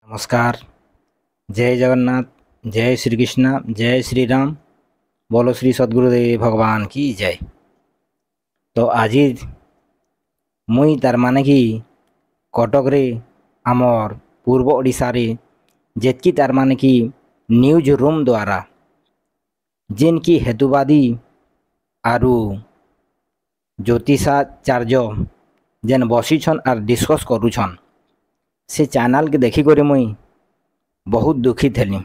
नमस्कार। जय जगन्नाथ। जय श्री कृष्ण। जय श्री राम। बोलो श्री सद्गुरुदेव भगवान की जय। तो आज मुई तार माने कि कटक रे आमर पूर्व ओडिशा रे जेतकी तार माने कि न्यूज रूम द्वारा जेन की हेतुवादी आरु ज्योतिषाचार्य जेन बसीछन आर डिस्कस करूछन से चैनल के देखी करे मुई बहुत दुखी थेली।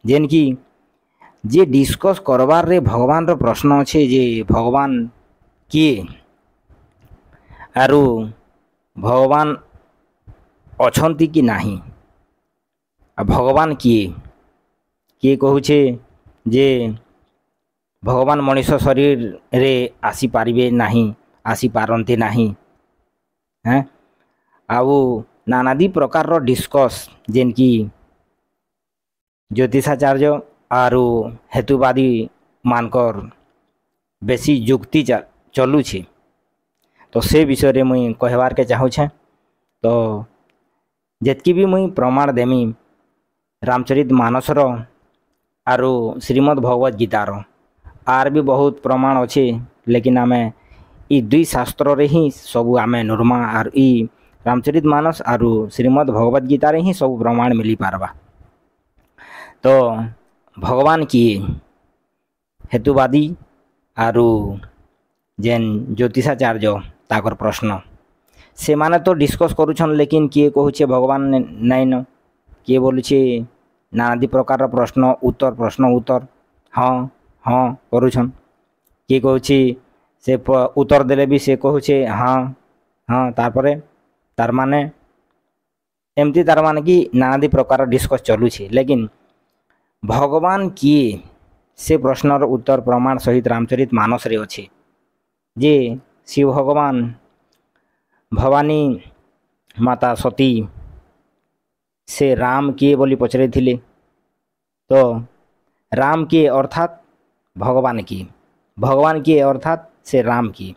जेन की जे डिस्कस करवार रे भगवान रो प्रश्न अच्छे जे भगवान किए आरु भगवान अछंती कि नाही आ भगवान किए किए कहूचे जे भगवान मनुष्य शरीर रे आसी पारिबे नाही आसी पारंती नाही हैं आउ नानादी प्रकार रो डिस्कस जेन की ज्योतिषाचार्य आरु हेतुवादी मानकर बेसी युक्ति चलुछे। तो से विषय रे मुई कहवार के चाहूछे। तो जेतकी भी मुई प्रमाण देमी रामचरित मानस रो आरु श्रीमद् भगवत गीतार आर भी बहुत प्रमाण अच्छे, लेकिन आमे ई दुई शास्त्र रे ही सबू आमे नुरमा आर ई रामचरित मानस आरु श्रीमद् भगवत गीता रे ही सब प्रमाण मिली पारबा। तो भगवान किए हेतुवादी आरु जेन ज्योतिषाचार्य ताकर प्रश्न से माने तो डिस्कस करूछन, लेकिन किए कहूचे भगवान नहीं न किए बोलुछे नानादी प्रकार प्रश्न उत्तर हाँ हाँ करूछन। किए कहूचे से उत्तर देले भी से कहूचे हाँ हाँ तारपरे तार माने एमती तार माने कि नानादी प्रकार डिस्कस चलुछे। लेकिन भगवान किए से प्रश्नर उत्तर प्रमाण सहित रामचरित मानस रे अच्छे जे शिव भगवान भवानी माता सती से राम किए बोली पचरे थिले। तो राम किए अर्थात भगवान किए अर्थात से राम किए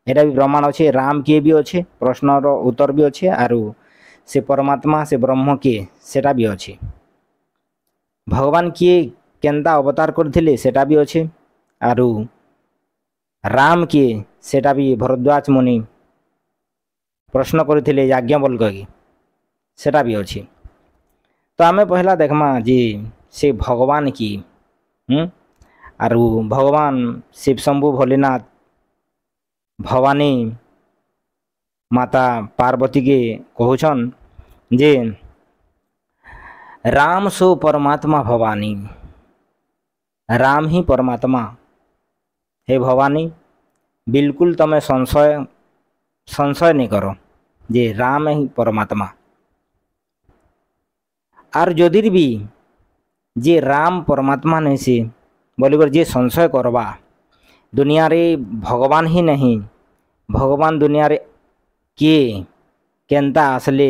एटा भी प्रमाण अच्छे। राम किए भी अच्छे प्रश्नर उत्तर भी अच्छे आरु से परमात्मा से ब्रह्म किए सेटा भी अच्छे। भगवान किए केंता अवतार करथिले सेटा भी अच्छे आरु राम किए सेटा भी भरद्वाज मुनि प्रश्न करथिले याज्ञवल्क्य की सेटा भी अच्छे। तो आमे पहला देखमा जे से भगवान की आरु भगवान शिव शंभु भोलेनाथ भवानी माता पार्वती के कहूछन जे राम सो परमात्मा भवानी, राम ही परमात्मा हे भवानी बिल्कुल तमें संशय नहीं करो जे राम ही परमात्मा। आर जदि भी जे राम परमात्मा नहीं से बोलिकर जे संशय करवा दुनिया रे भगवान ही नहीं, भगवान दुनिया रे किए केंता आसले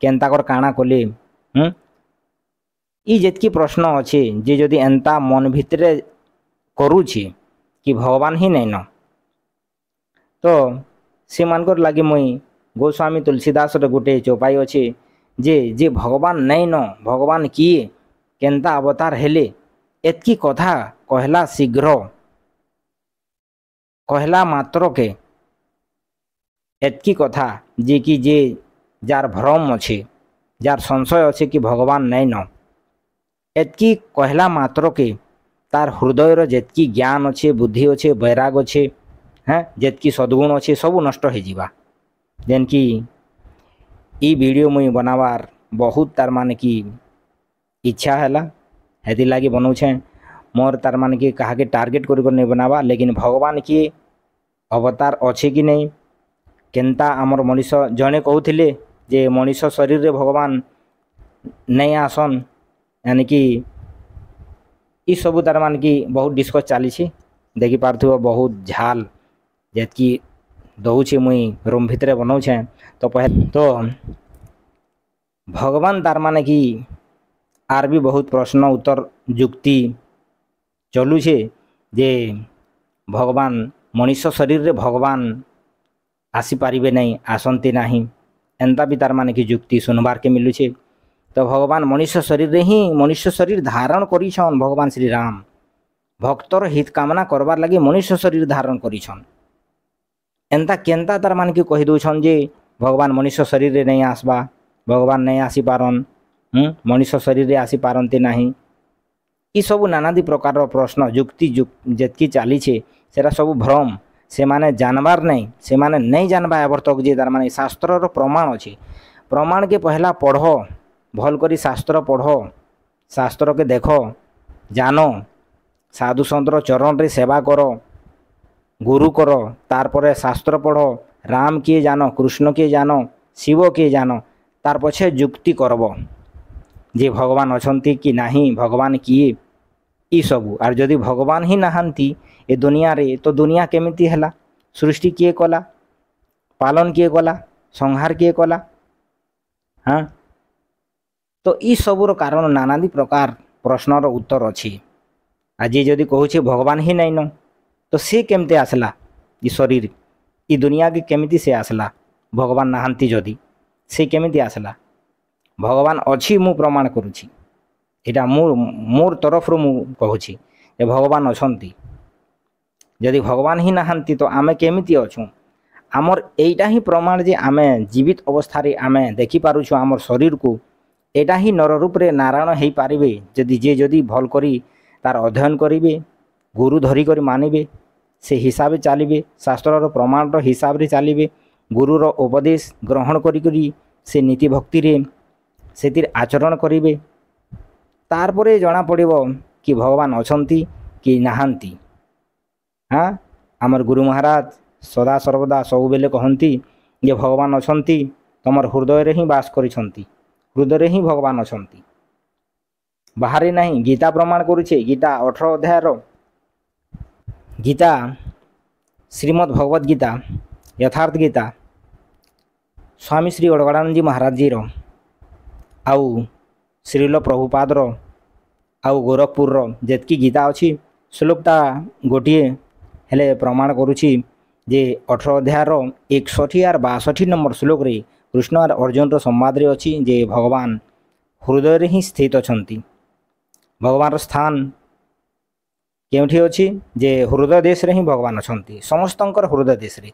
केंता कर काना कले ई जेतकी प्रश्न अच्छे जे जदि एंता मन भितरे करूछे कि भगवान ही नहीं न, तो से मानकर लगे मुई गोस्वामी तुलसीदास रे गोटे चौपाई अच्छे जे भगवान नहीं न भगवान किए केंता अवतार हेले एतकी कथा कहला शीघ्र कहला मात्र के एतकी कथा जे कि जे जार भ्रम अच्छे जार संशय अच्छे कि भगवान नहीं न एतकी कहला मात्र के तार हृदय जेतकी ज्ञान अच्छे बुद्धि अच्छे वैराग अच्छे हैं जेतकी सद्गुण अच्छे सब नष्ट हो जावा। जेन कि ई वीडियो मुई बनावार बहुत तार माने कि इच्छा हैला हेति लागी बनाऊे मोर तार माने कि कहा के टार्गेट कर नहीं बनावा, लेकिन भगवान किए अवतार अच्छे कि नहीं केंता आमर मनुष्य जड़े कहते जे मनुष्य शरीर रे भगवान नहीं आसन, यानी कि ई सबू तार मान कि बहुत डिस्कस चली देखी पार्थ्व बहुत झाल जेतकी दौचे मुई रूम भितरे बनाऊे। तो पहले तो भगवान तार माने कि आर भी बहुत प्रश्न उत्तर युक्ति चलुछे जे भगवान मनुष्य शरीर रे भगवान आसी पारिबे नहीं आसंती नहीं एंता भी तार माने कि युक्ति सुनबार के मिलुछे। तो भगवान मनुष्य शरीर रे ही मनुष्य शरीर धारण करिछन भगवान श्री राम भक्तर हित कामना करबार लगी मनुष्य शरीर धारण करिछन एंता केंता तार मान के कहि दउछन जे भगवान मनुष्य शरीर रे नहीं आसबा भगवान नहीं आसी पारन मनुष्य शरीर रे आसी पारंती नहीं ई सब नानादी प्रकार प्रश्न जुक्ति जेतकी चली सेरा सब भ्रम से माने जानबार नहीं से माने नहीं जानबा एबर तक जे तार माने शास्त्र प्रमाण अच्छे प्रमाण के पहला पढ़ भल करी शास्त्र पढ़ शास्त्र के देख जानो साधु सतर चरण रे सेवा कर गुरु कर तार परे शास्त्र पढ़ राम किए जानो कृष्ण किए जानो शिव किए जानो तार पछे जुक्ति करब जे भगवान अछंती कि नहीं भगवान किए ई सबू आर जदि भगवान ही नहांती ए दुनिया रे तो दुनिया केमिति हैला सृष्टि किए कला पालन किए कला संहार किए कला हाँ तो ई सबूर कारण नानादी प्रकार प्रश्नर उत्तर अच्छी आज जदि कहूँ भगवान ही नहीं न तो सी केमते आसला ई शरीर ई दुनिया के केमिति से आसला भगवान नहांती जदि से केमिति आसला भगवान अच्छी मु प्रमाण करुछि एटा मोर तरफ मु कहूँ भगवान अछंती जदि भगवान ही नहांती तो आमे केमिति अछू आमर एटा ही प्रमाण जे आमे जीवित अवस्था रे आमे देखि पारुछु आमर शरीर को एटा ही नर रूप रे नारायण हेई पारिबे जदि भल करी तार अध्ययन करिवे गुरु धरी करी मानिबे से हिसाब चलिए शास्त्र प्रमाण हिसाब रे चलिए गुरुर उपदेश ग्रहण करी से नीति भक्ति रे से आचरण करिवे तार परे जना पड़िबो कि भगवान अछंती कि नहांती हाँ आमर गुरु महाराज सदा सर्वदा सब बेले कहती जे भगवान अछंती तमर हृदय रे ही बास करिसंती हृदय रे ही भगवान अछंती बाहर नहीं गीता प्रमाण करुछे गीता 18 अध्याय गीता श्रीमद् भगवत गीता यथार्थ गीता स्वामी श्री अड़गड़ानंद जी महाराज जी रो आउ श्रील प्रभुपादर आउ गोरखपुर जेतकी गीता अच्छी श्लोकता गोटे हेले प्रमाण करुछि जे 18 अध्याय 61 और 62 नंबर श्लोक रे कृष्ण और अर्जुन रो संवाद रे अच्छी जे भगवान हृदय रे ही स्थित अछंती भगवान स्थान केउठी अच्छी जे हृदय देश रे ही भगवान अछंती समस्तंकर हृदय देश रे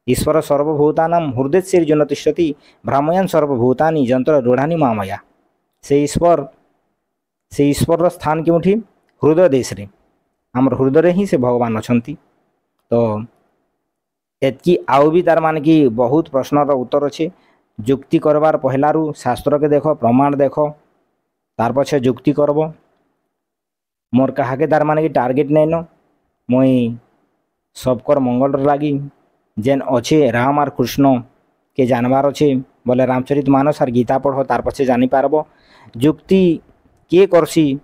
ईश्वर सर्वभूतानां हृदय सिर्जन तिष्ठति भ्रामयान सर्वभूतानि यंत्र रूढ़ानि मामया से ईश्वर स्थान केउठी हृदय देश रे आमर हृदय रे ही से भगवान अछंती तो एतकी आउ भी तार मान कि बहुत प्रश्नर उत्तर अच्छे जुक्ति करवार पहलारू शास्त्र के देख प्रमाण देख तार पछे जुक्ति करब मोर कहा के तार मान कि टार्गेट नहीं न मुई सबकर मंगल लगी जेन अच्छे राम और कृष्ण के जानबार अच्छे बोले रामचरित मानस और गीता पढ़ तार पछे जानी पारब जुक्ति के करसी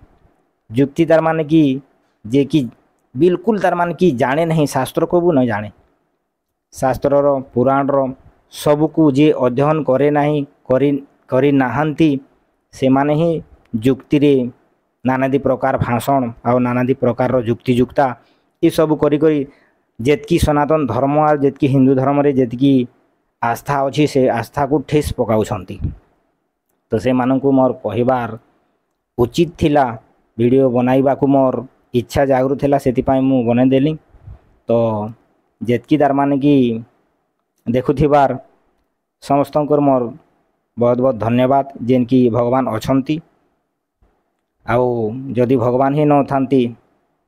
जुक्ति तार मान कि जे कि बिल्कुल तार मान कि जाने नहीं शास्त्र को भी न जाने शास्त्र पुराण सबको जे अध्ययन करे नहीं करी नाहांती से माने ही जुक्ति रे नानादी प्रकार भाषण आ नानादी प्रकार जुक्ति जुक्ता ये सब करी जेतकी सनातन धर्म और जेतकी हिंदू धर्म रे जेतकी आस्था अच्छी से आस्था को ठेस पकाउछंती तो से मानकु मोर कहिबार उचित थिला वीडियो बनाइबा को मोर इच्छा जागृत थिला सेति मु बनै देली तो जेतकी तार माने कि देखुथिबार समस्तंकर मोर बहुत बहुत धन्यवाद जेन कि भगवान अछंती आउ जदि भगवान ही न थांती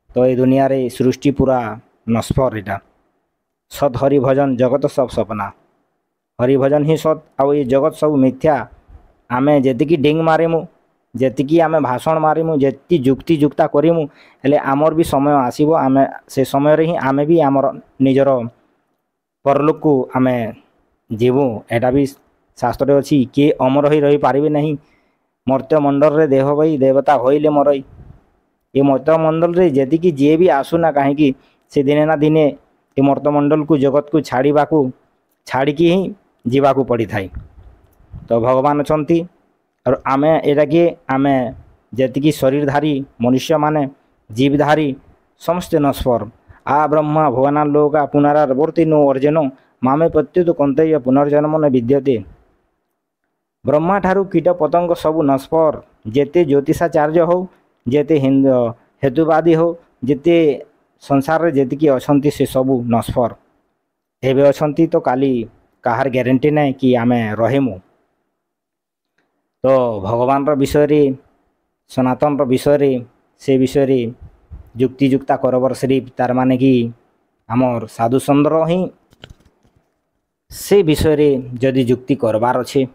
तो ये दुनिया रे सृष्टि पूरा नस्फर एटा सत हरि भजन जगत सब सपना हरि भजन ही सत आउ ये जगत सब मिथ्या आमे जेतिकी डिंग मारिमु जेतिकी आमे भाषण मारिमु जेति जुक्ति जुक्ता करिमु हेले आमर भी समय आसीबो आमे से समय रे ही आमे भी आमर निजर परलोक को आमे जीवु एटा भी शास्त्र रे अछि के अमर होई रही पारिबे नहीं मर्त्य मंडल रे देह भाई देवता होइले मरई ये मर्त्य मंडल रे जेतिकी जे भी आसुना काहेकि से दिने ना दिने ये मर्त्य मंडल को जगत को छाड़िकी ही जीवाकू पड़ी थाई तो भगवान अछंती और आमे एटा कि आमे जेतिकी शरीरधारी मनुष्य माने जीवधारी समस्त नस्फर आ ब्रह्मा भुवना लोका पुनरावर्ति नो अर्जनो मामे प्रत्युत कंतय पुनर्जन्म न विद्यते ब्रह्मा ठारू कीट पतंग सबु नस्पर जेते ज्योतिषाचार्य हो जेते हिंदू हेतुवादी हो जेते संसार रे जेतिकी अछंती से सबु नस्पर एबे अछंती तो काली काहार ग्यारंटी नहीं कि आमे रहिमु। तो भगवान रो विषय रे सनातन रो विषय रे से विषय रे जुक्ति जुक्ता करबर सिर्फ तार माने कि आमर साधु चंद्र ही से विषय रे जदि जुक्ति करबार अच्छे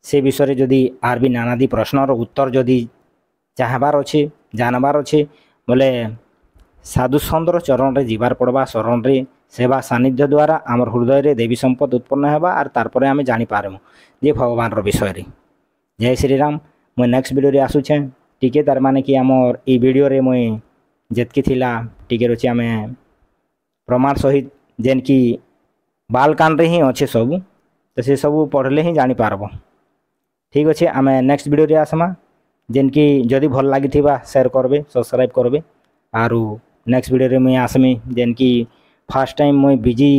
से विषय रे जदि आर भी नानादी प्रश्नर उत्तर जदि चाहबार अच्छे जानबार अच्छे बोले साधु चंद्र चरण रे जीवार पड़वा शरण रे सेवा सानिध्य द्वारा आमर हृदय रे देवी संपद उत्पन्न हेबा आर तारपरे आमे जानि पारमु जे भगवान रो विषय रे। जय श्री राम। मुई नेक्स्ट वीडियो रे आसुछे टिके तार माने कि आमर ई वीडियो रे मुई जेतकी थिला टिके रोचे आमे प्रमाण सहित जेन कि बालकान रे ही अच्छे सबू तो से सबू पढ़ले ही जानी पारबो। ठीक अच्छे आमे नेक्स्ट वीडियो रे आसमा जेन कि जदि भल लागी थिबा शेयर करबे सब्सक्राइब करबे आरु नेक्स्ट वीडियो रे मुई आसमी जेन कि फर्स्ट टाइम मुई बिजी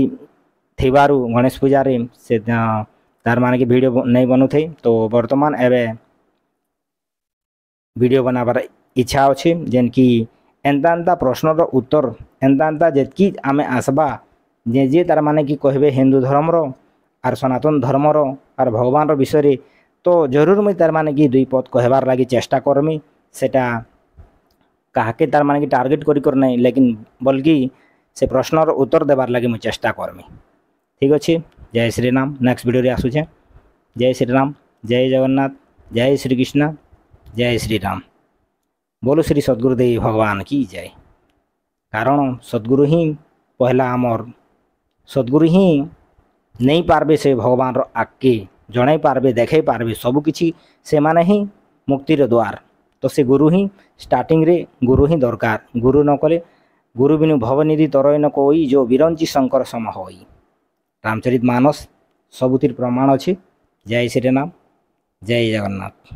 थिबारु गणेश पूजा रे से तार माने कि वीडियो नहीं बनु थे तो वर्तमान एबे वीडियो बनाबार इच्छा अच्छे जेन कि एंता एंता प्रश्नर उत्तर एंता एंता जेतकी आमे आसबा जे जे तार माने कि कहबे हिंदू धर्म रो आर सनातन धर्म रो आर भगवान रो विषय रे तो जरूर मुई तार माने कि दुई पद कहबार लागी चेष्टा करमी सेटा काहाके तार माने कि टार्गेट कर नहीं लेकिन बल्कि से प्रश्नर उत्तर देबार लागी मुई चेष्टा करमी। ठीक अच्छे। जय श्री राम। नेक्स्ट वीडियो रे आसुछे। जय श्री राम। जय जगन्नाथ। जय श्री कृष्ण। जय श्री राम। बोलो श्री सद्गुरुदेव भगवान की जय। कारण सद्गुरु ही पहला आमर सद्गुरु ही नहीं पारबे से भगवान रो आगे जणाई पारबे देखाई पारबे सबु किछि से माने ही मुक्तिर द्वार तो से गुरु ही स्टार्टिंग रे गुरु ही दरकार गुरु न कले गुरु बिनु भवनिधि तरय न कोई जो विरंची शंकर सम होई। रामचरित मानस सबुतिर प्रमाण अच्छे। जय श्री राम। जय जगन्नाथ।